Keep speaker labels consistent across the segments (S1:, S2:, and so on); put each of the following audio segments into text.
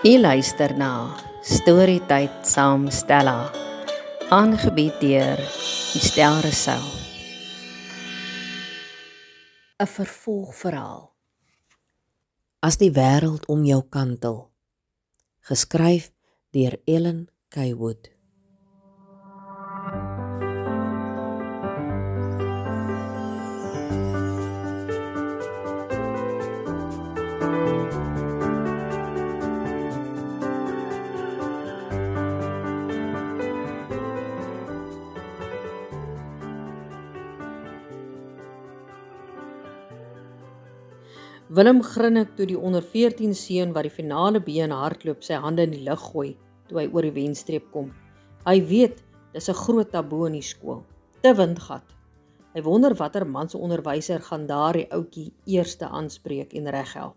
S1: U luister na Storytyd saam Stella, aangebied deur Estel Rousseau. 'n Vervolgverhaal.
S2: As die wêreld om jou kantel, geskryf deur Ellen K. Wood.
S3: Willem grinnik toe die onder 14 seun wat die finale been hardloop sy hande in die lug gooi toe hy oor die wenstreep kom. Hy weet, dis 'n groot taboe in die skool. Te windgat. Hy wonder watter man se onderwyser gaan daardie ouetjie eerste aanspreek en reghelp.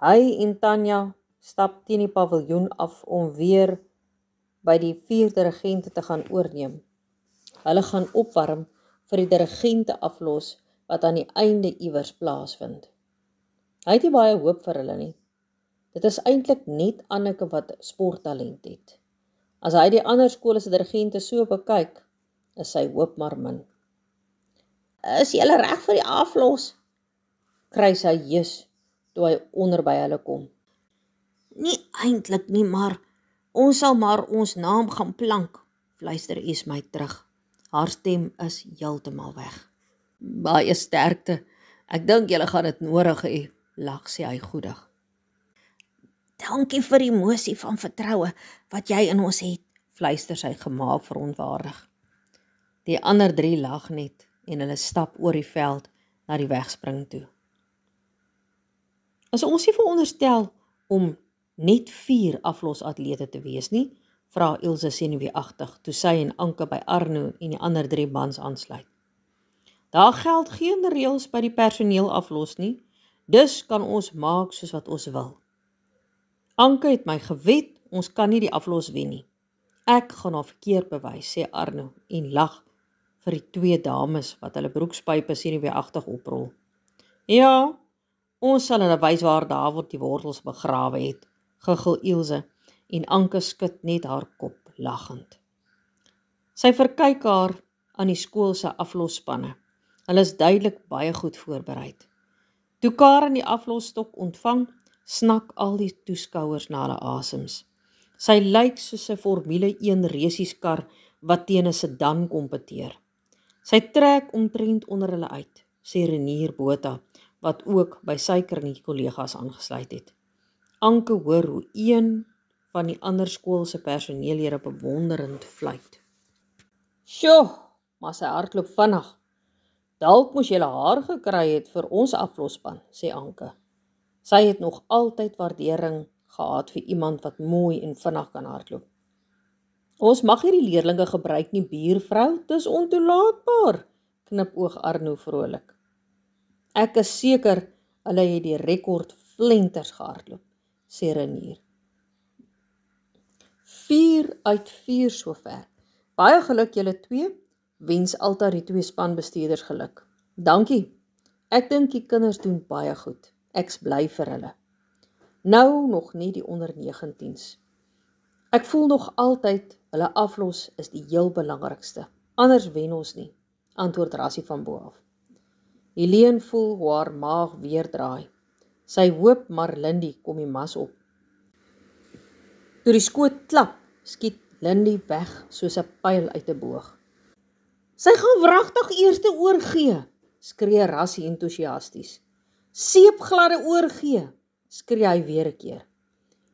S3: Hy en Tanya stap teen die paviljoen af om weer by die 4de regente te gaan oorneem. Hulle gaan opwarm vir die dirigente aflos wat aan die einde iewers plaasvind. Hy het nie baie hoop vir hulle nie. Dit is eintlik net Anneke wat sporttalent het. As hy die ander skole se dirigente so bekyk, is sy hoop maar min. Is julle reg vir die aflos? Kry sy heus toe hy onder by hulle kom. Nie eintlik nie, maar ons sal maar ons naam gaan plank, fluister Esmy terug. Haar stem is heeltemal weg. Baie sterkte. Ek dink julle gaan dit nodig hê, lag sê hy goedig. Dankie vir die emosie van vertroue wat jy in ons het, fluister sy gemaak verontwaardig. Die ander 3 lag net en hulle stap oor die veld na die wegspring toe. Is ons nie veronderstel om net 4 aflosatlete te wees nie, vra Ilse senuweeagtig toe sy en Anke by Arno en die ander 3 mans aansluit. Daar geld geen reëls by die personeel aflos nie, dus kan ons maak soos wat ons wil. Anke het my gewet, ons kan nie die aflos wen nie. Ek gaan haar verkeerd bewys, sê Arno en lag vir die 2 dames wat hulle broekspype senuweeagtig oprol. Ja, ons sal hulle wys waar daar word die wortels begrawe het, giggel Ilse en Anke skud net haar kop lagend. Sy verkyk haar aan die skool se aflosspanne. Hulle is duidelik baie goed voorberei. Toe Karen die aflosstok ontvang, snak al die toeskouers na hulle asems. Sy lyk soos 'n Formule 1 resieskar wat teen 'n sedan kompeteer. Sy trek omtrent onder hulle uit, sê Renier Botha, wat ook by sy kringetjie kollegas aangesluit het. Anke hoor hoe een van die ander skool se personeellede bewonderend fluit. Sjoe, maar sy hardloop vinnig. Dalk moes jy haar gekry het vir ons aflosspan, sê Anke. Sy het nog altyd waardering gehad vir iemand wat mooi en vinnig kan hardloop. Ons mag nie die leerlinge gebruik nie, buurvrou, dis ontoelaatbaar, knipoog Arno vrolik. Ek is seker hulle het die rekord flenters gehardloop, sê Renier. 4 uit 4 sover. Baie geluk julle 2, wens altyd die 2 spanbestuurders geluk. Dankie, ek dink die kinders doen baie goed, ek's bly vir hulle. Nou nog nie die onder 19s. Ek voel nog altyd, hulle aflos is die heel belangrikste, anders wen ons nie, antwoord Rassie van bo af. Helene voel hoe haar maag weer draai. Sy hoop maar Lindy kom die mas op. Toe die skoot klap, skiet Lindy weg soos 'n pyl uit 'n boog. Sy gaan wragtig eerste oorgee, skree Rassie entoesiasties. Seepgladde oorgee, skree hy weer 'n keer.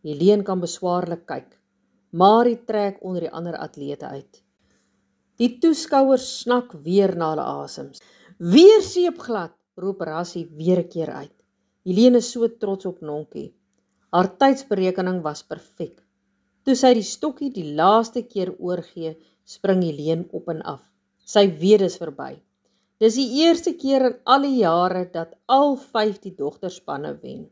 S3: Helene kan beswaarlik kyk. Marie trek onder die ander atlete uit. Die toeskouers snak weer na hulle asems. Weer seepglad, roep Rassie weer 'n keer uit. Helene is so trots op Nonkie. Haar tydsberekening was perfek. Toe sy die stokkie die laaste keer oorgee, spring Helene op en af. Sy weet dis verby. Dis die eerste keer in al die jare dat al 5 die dogterspanne wen.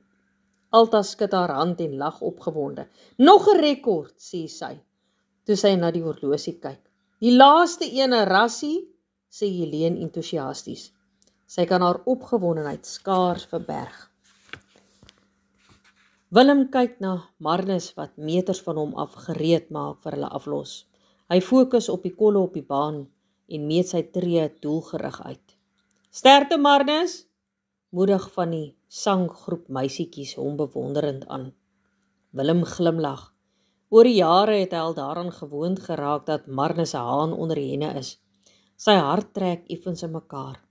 S3: Alta skud haar hand en lag opgewonde. Nog 'n rekord, sê sy, toe sy na die horlosie kyk. Die laaste ene, Rassie, sê Helene entoesiasties. Sy kan haar opgewondenheid skaars verberg. Willem kyk na Marnus wat meters van hom af gereed maak vir hulle aflos. Hy fokus op die kolle op die baan en meet sy tree doelgerig uit. Sterkte Marnus, moedig van die sanggroep meisietjies hom bewonderend aan. Willem glimlag. Oor die jare het hy al daaraan gewoond geraak dat Marnus 'n haan onder die henne is. Sy hart trek effens in mekaar.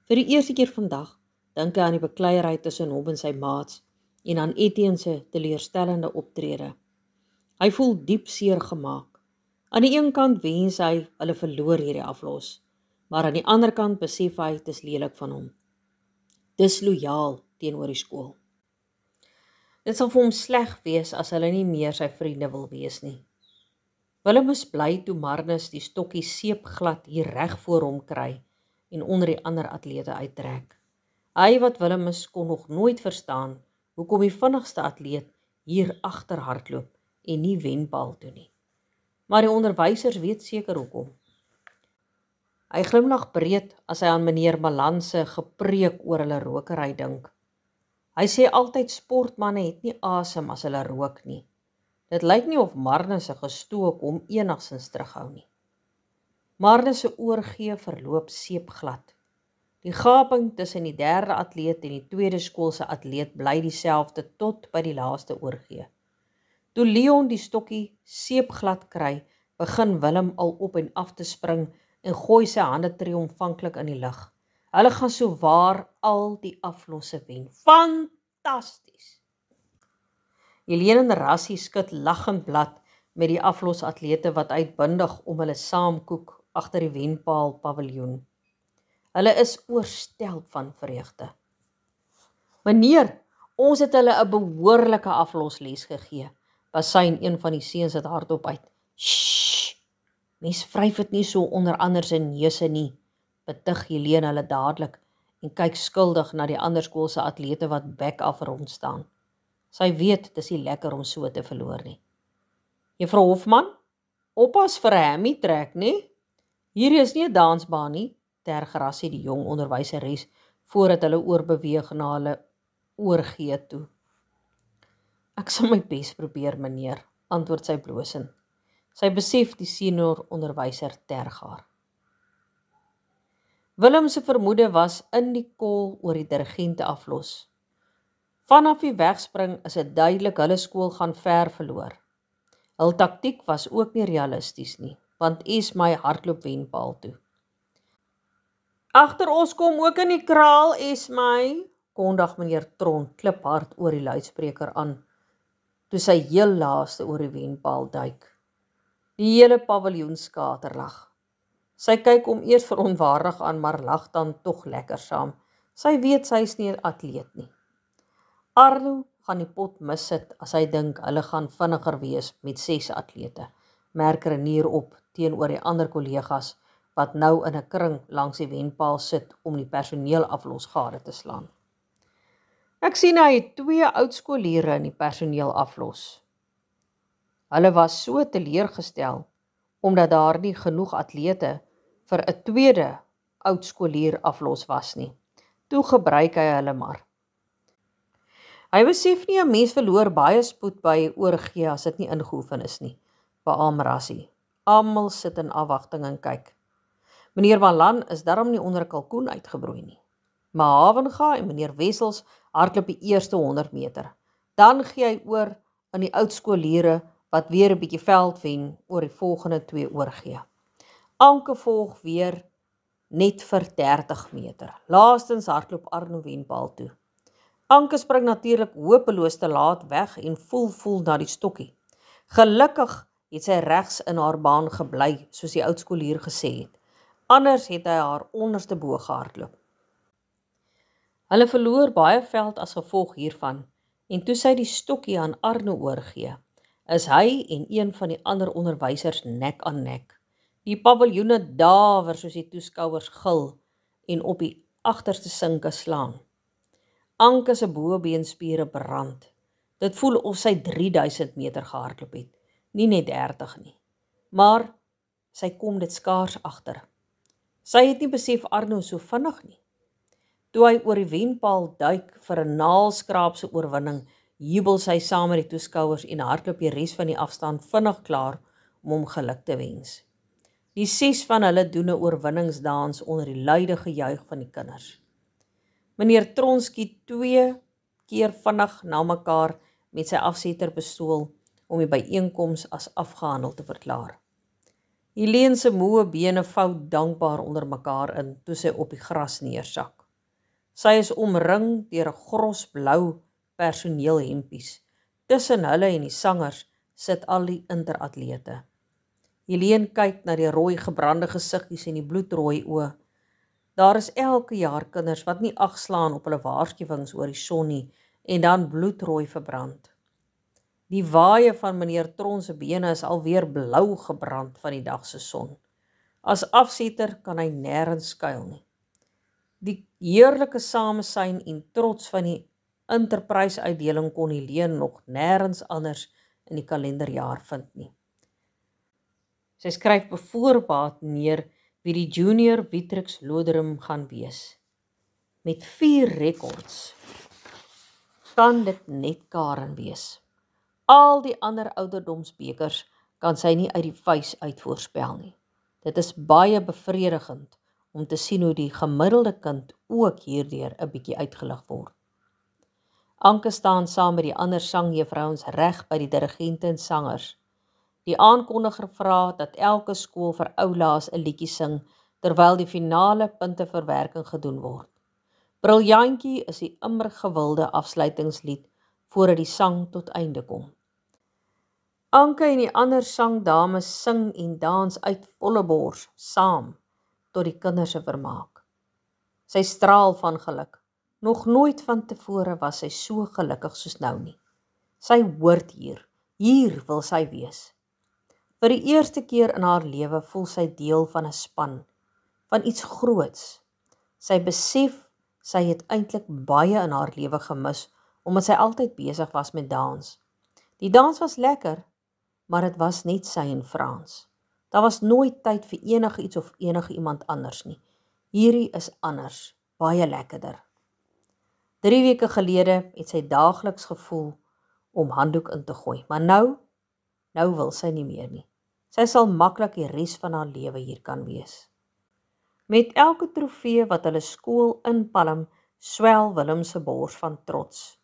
S3: Vir die eerste keer vandag dink hy aan die bekleierery tussen hom en sy maats en aan Etienne se teleurstellende optrede. Hy voel diep seer gemaak. Aan die een kant wens hy hulle verloor hierdie aflos, maar aan die ander kant besef hy dit is lelik van hom. Dis lojaal teenoor die skool. Dit sal vir hom sleg wees as hulle nie meer sy vriende wil wees nie. Willem is bly toe Marnus die stokkie seepglad hier reg voor hom kry en onder die ander atlete uittrek. Hy wat Willem is kon nog nooit verstaan hoekom die vinnigste atleet hier agter hardloop en nie wenpaal toe nie. Maar die onderwysers weet seker hoekom. Hy glimlag breed as hy aan meneer Malan se gepreek oor hulle rokery dink. Hy sê altyd sportmanne het nie asem as hulle rook nie. Dit lyk nie of Marnus se gestook hom enigsins terughou nie. Marnus se oorgee verloop seepglad. Die gaping tussen die derde atleet en die tweede skoolse atleet bly dieselfde tot by die laaste oorgee. Toe Leon die stokkie seepglad kry, begin Willem al op en af te spring en gooi sy hande triomfantlik in die lug. Hulle gaan so waar al die aflosse wen. Fantasties! Helene en Rassie skud lachend blad met die aflosatlete wat uitbundig om hulle saamkoek agter die wenpaal paviljoen. Hulle is oorstelp van vreugde. Meneer, ons het hulle 'n behoorlike aflosles gegee, basyn een van die seuns het hardop uit. Shh, mens vryf dit nie so onder ander se neuse nie, betug Helene hulle dadelik en kyk skuldig na die ander skoolse atlete wat bek af rond staan. Sy weet dis nie lekker om so te verloor nie. Juffrou Hofman, oppas vir 'n hammy trek, nie? Hier is nie 'n dansbaan nie, terg Rassie die jong onderwyseres voordat hulle oorbeweeg na hulle oorgee toe. Ek sal my bes probeer, meneer, antwoord sy blosend. Sy besef die senior onderwyser terg haar. Willem se vermoede was in die kol oor die dirigente aflos. Vanaf die wegspring is dit duidelik hulle skool gaan ver verloor. Hul taktiek was ook nie realisties nie, want Esmy hardloop wenpaal toe. Agter ons kom ook in die kraal, Esmy, kondig meneer Tron kliphard oor die luidspreker aan, toe sy heel laaste oor die wenpaal duik. Die hele paviljoen skaterlag. Sy kyk hom eers verontwaardig aan, maar lag dan tog lekker saam. Sy weet sy is nie 'n atleet nie. Arno gaan die pot missit as hy dink hulle gaan vinniger wees met 6 atlete, merk Renier op teenoor die ander kollegas wat nou in 'n kring langs die wenpaal sit om die personeel aflos gade te slaan. Ek sien hy het 2 oudskooliere in die personeel aflos. Hulle was so teleurgestel omdat daar nie genoeg atlete vir 'n tweede oudskoolier aflos was nie. Toe gebruik hy hulle maar. Hy besef nie 'n mens verloor baie spoed by oorgee as dit nie ingeoefen is nie, beaam Rassie. Almal sit in afwagting en kyk. Meneer Malan is daarom nie onder 'n kalkoen uitgebroei nie. Maar Havenga en meneer Wessels hardloop die eerste 100 meter. Dan gee hy oor aan die oudskooliere wat weer 'n bietjie veld wen oor die volgende 2 oorgee. Anke volg weer net vir 30 meter. Laastens hardloop Arno wenpaal toe. Anke spring natuurlik hopeloos te laat weg en voel na die stokkie. Gelukkig het sy regs in haar baan gebly, soos die oudskoolier gesê het. Anders het hy haar onderste bo gehardloop. Hulle verloor baie veld as gevolg hiervan, en toe sy die stokkie aan Arno oorgee, is hy en een van die ander onderwysers nek aan nek. Die paviljoene dawer soos die toeskouers gil en op die agterste sinke slaan. Anke se bobeenspiere brand. Dit voel of sy 3000 meter gehardloop het, nie net 30 nie. Maar sy kom dit skaars agter. Sy het nie besef Arno so vinnig nie. Toe hy oor die wenpaal duik vir 'n naalskraapse oorwinning, jubel sy saam met die toeskouers en hardloop die res van die afstand vinnig klaar om hom geluk te wens. Die 6 van hulle doen 'n oorwinningsdans onder die luide gejuig van die kinders. Meneer Tronski 2 keer vinnig na mekaar met sy afsetterpistool om die byeenkoms as afgehandel te verklaar. Helene se moe bene vou dankbaar onder mekaar in toe sy op die gras neersak. Sy is omring deur 'n grosblou personeelhempies. Tussen hulle en die sangers sit al die interatlete. Helene kyk na die rooi gebrande gesiggies en die bloedrooi oë. Daar is elke jaar kinders wat nie ag slaan op hulle waarskuwings oor die son nie en dan bloedrooi verbrand. Die waaie van meneer Tron se bene is alweer blou gebrand van die dag se son. As afsetter kan hy nêrens skuil nie. Die heerlike samesyn en trots van die Enterprise-uitdeling kon Helene nog nêrens anders in die kalenderjaar vind nie. Sy skryf bevoorbaat neer wie die Junior Vitrix Loderum gaan wees. Met 4 rekords kan dit net Karen wees. Al die ander ouderdomsbekers kan sy nie uit die vuis uit voorspel nie. Dit is baie bevredigend om te sien hoe die gemiddelde kind ook hierdeur 'n bietjie uitgelig word. Anke staan saam met die ander sangjuffrouens reg by die dirigente en sangers. Die aankondiger vra dat elke skool vir oulaas 'n liedjie sing terwyl die finale punteverwerking gedoen word. Briljantjie is die immer gewilde afsluitingslied voordat die sang tot einde kom. Anke en die ander sangdames sing en dans uit volle bors saam tot die kinders se vermaak. Sy straal van geluk. Nog nooit van tevore was sy so gelukkig soos nou nie. Sy hoort hier wil sy wees. Vir die eerste keer in haar lewe voel sy deel van 'n span, van iets groots. Sy besef sy het eintlik baie in haar lewe gemis, omdat sy altyd besig was met dans. Die dans was lekker, maar dit was net sy en Frans. Daar was nooit tyd vir enige iets of enige iemand anders nie. Hierdie is anders, baie lekkerder. 3 weke gelede het sy daagliks gevoel om handdoek in te gooi, maar nou wil sy nie meer nie. Sy sal maklik die res van haar lewe hier kan wees. Met elke trofee wat hulle skool inpalm, swel Willem se bors van trots.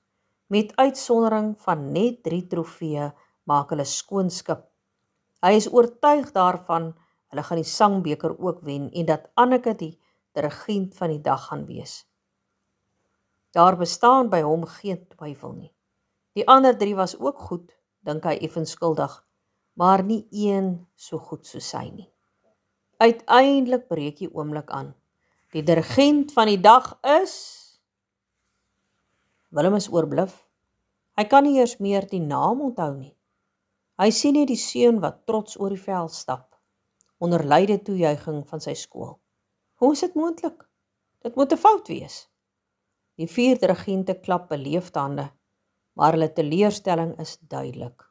S3: Met uitsondering van net 3 trofee maak hulle skoon skip. Hy is oortuig daarvan, hulle gaan die sangbeker ook wen en dat Anneke die dirigent van die dag gaan wees. Daar bestaan by hom geen twyfel nie. Die ander 3 was ook goed, dink hy effens skuldig, maar nie een so goed soos sy nie. Uiteindelik breek die oomblik aan. Die dirigent van die dag is... Willem is oorbluf. Hy kan nie eers meer die naam onthou nie. Hy sien net die seun wat trots oor die veld stap, onder luide toejuiging van sy skool. Hoe is dit moontlik? Dit moet 'n fout wees. Die 4 dirigente klap beleefd hande, maar hulle teleurstelling is duidelik.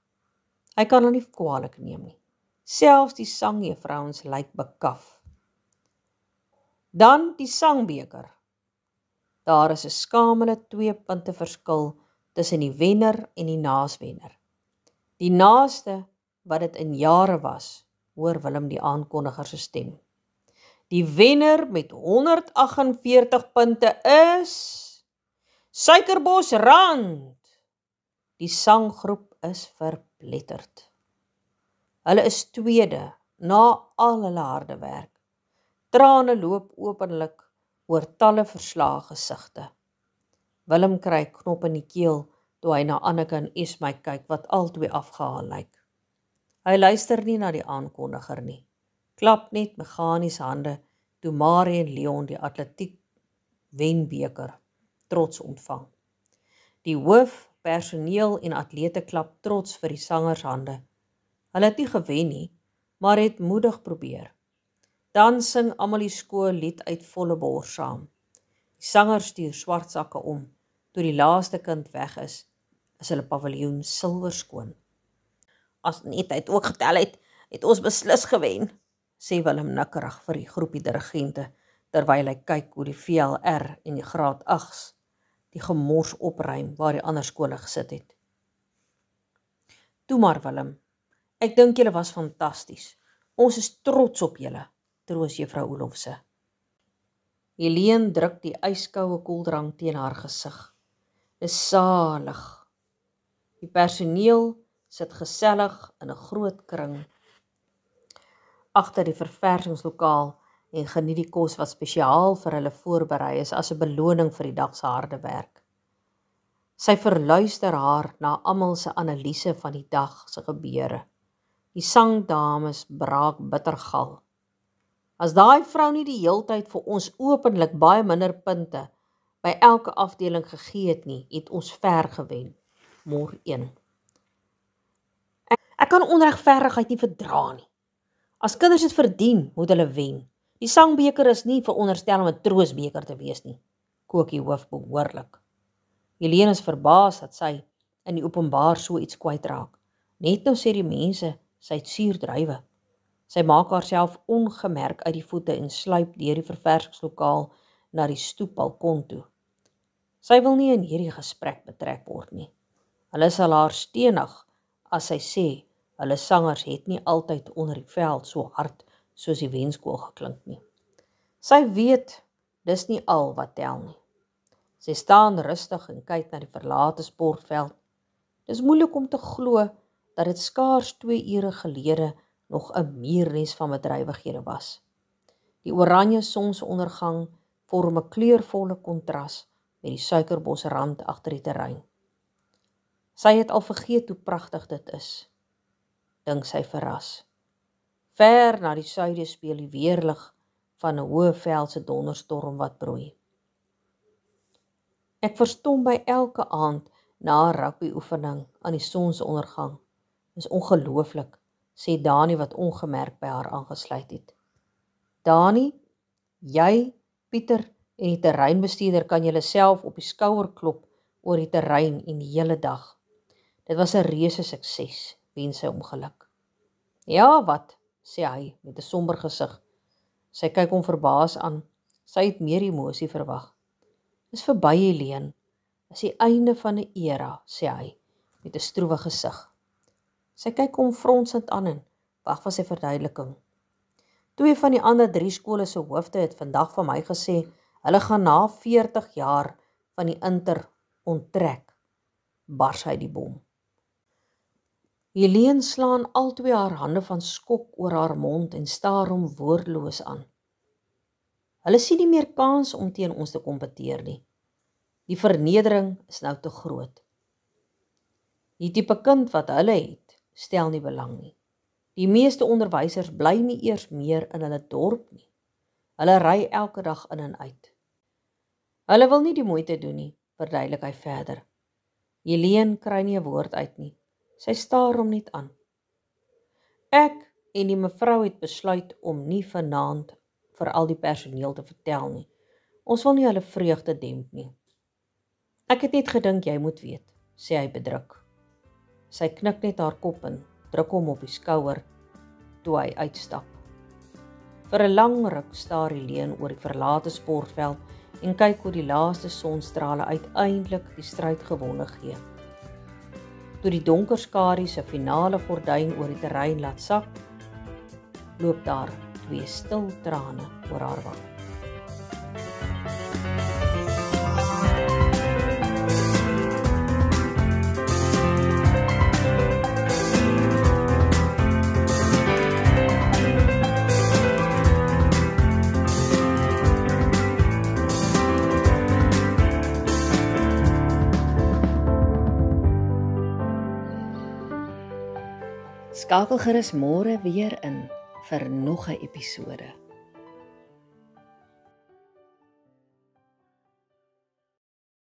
S3: Hy kan hulle nie kwaadlik neem nie. Selfs die sangjuffrouens lyk bekaf. Dan die sangbeker. Daar is 'n skamele 2 punte verskil tussen die wenner en die naaswenner. Die naaste wat dit in jare was, hoor Willem die aankondiger se stem. Die wenner met 148 punte is Suikerbosrand. Die sanggroep is verpletterd. Hulle is tweede na al hulle harde werk. Trane loop openlik oor talle verslae gesigte. Willem kry knop in die keel toe hy na Anneke en Esmy kyk wat albei afgehaal lyk. Hy luister nie na die aankondiger nie. Klap net meganies hande toe Marie en Leon die atletiek wenbeker trots ontvang. Die hoof, personeel en atlete klap trots vir die sangers hande. Hulle het nie gewen nie, maar het moedig probeer. Dan sing almal die skoollied uit volle bors saam. Die sangers stuur swart sakke om. Toe die laaste kind weg is hulle paviljoen silwerskoon. As net hy het ook getel het ons beslis gewen, sê Willem nikkerig vir die groepie dirigente, terwyl hy kyk hoe die VLR en die graad 8s die gemors opruim waar die ander skole gesit het. Toe maar Willem, ek dink julle was fantasties. Ons is trots op julle, troos juffrou Olofse. Helene druk die yskoue koeldrank teen haar gesig. Dis salig. Die personeel sit gesellig in 'n groot kring agter die verversingslokaal en geniet die kos wat spesiaal vir hulle voorberei is as 'n beloning vir die dag se harde werk. Sy verluister haar na almal se analise van die dag se gebeure. Die sangdames braak bittergal. As daai vrou nie die heeltyd vir ons openlik baie minder punte by elke afdeling gegee het nie, het ons ver gewen. Mor 1. Ek kan onregverdigheid nie verdra nie. As kinders dit verdien, moet hulle wen. Die sangbeker is nie veronderstel om 'n troosbeker te wees nie. Kook die hoof behoorlik. Helene is verbaas dat sy in die openbaar so iets kwytraak. Net nou sê die mense, sy het suur druiwe. Sy maak haarself ongemerk uit die voete en sluip deur die verversingslokaal na die stoepbalkon toe. Sy wil nie in hierdie gesprek betrek word nie. Hulle sal haar stenig as sy sê, hulle sangers het nie altyd onder die veld so hard soos die wenskool geklink nie. Sy weet, dis nie al wat tel nie. Sy staan rustig en kyk na die verlate sportveld. Dis moeilik om te glo dat dit skaars 2 ure gelede nog 'n muurnes van bedrywighede was. Die oranje sonsondergang vorm 'n kleurvolle kontras met die suikerbosrand agter die terrein. Sy het al vergeet hoe pragtig dit is, dink sy verras. Ver na die suide speel die weerlig van 'n hoë veldse donderstorm wat broei. Ek verstom by elke aand na 'n rugbyoefening aan die sonsondergang. Dis ongelooflik, sê Dani wat ongemerk by haar aangesluit het. Dani, jy, Pieter en die terreinbestuurder kan julle self op die skouer klop oor die terrein en die hele dag. Dit was 'n reuse sukses, wens sy hom geluk. Ja, wat, sê hy met 'n somber gesig. Sy kyk hom verbaas aan. Sy het meer emosie verwag. Dis verby, Helene. Dis die einde van 'n era, sê hy met 'n stroewe gesig. Sy kyk hom fronsend aan en wag vir sy verduideliking. 2 van die ander 3 skole se hoofde het vandag van my gesê, hulle gaan na 40 jaar van die inter onttrek. Bars hy die bom. Helene slaan albei haar hande van skok oor haar mond en staar hom woordloos aan. Hulle sien nie meer kans om teen ons te kompeteer nie. Die vernedering is nou te groot. Die tipe kind wat hulle het, stel nie belang nie. Die meeste onderwysers bly nie eers meer in hulle dorp nie. Hulle ry elke dag in en uit. Hulle wil nie die moeite doen nie, verduidelik hy verder. Helene kry nie 'n woord uit nie. Sy staar hom net aan. Ek en die mevrou het besluit om nie vanaand vir al die personeel te vertel nie. Ons wil nie hulle vreugde demp nie. Ek het net gedink jy moet weet, sê hy bedruk. Sy knik net haar kop en druk hom op die skouer toe hy uitstap. Vir 'n lang ruk staar Helene oor die verlate sportveld en kyk hoe die laaste sonstrale uiteindelik die stryd gewonne gee. Toe die donker skadu se finale gordyn oor die terrein laat sak, loop daar 2 stil trane oor haar wange.
S1: Skakel gerus môre weer in vir nog 'n episode.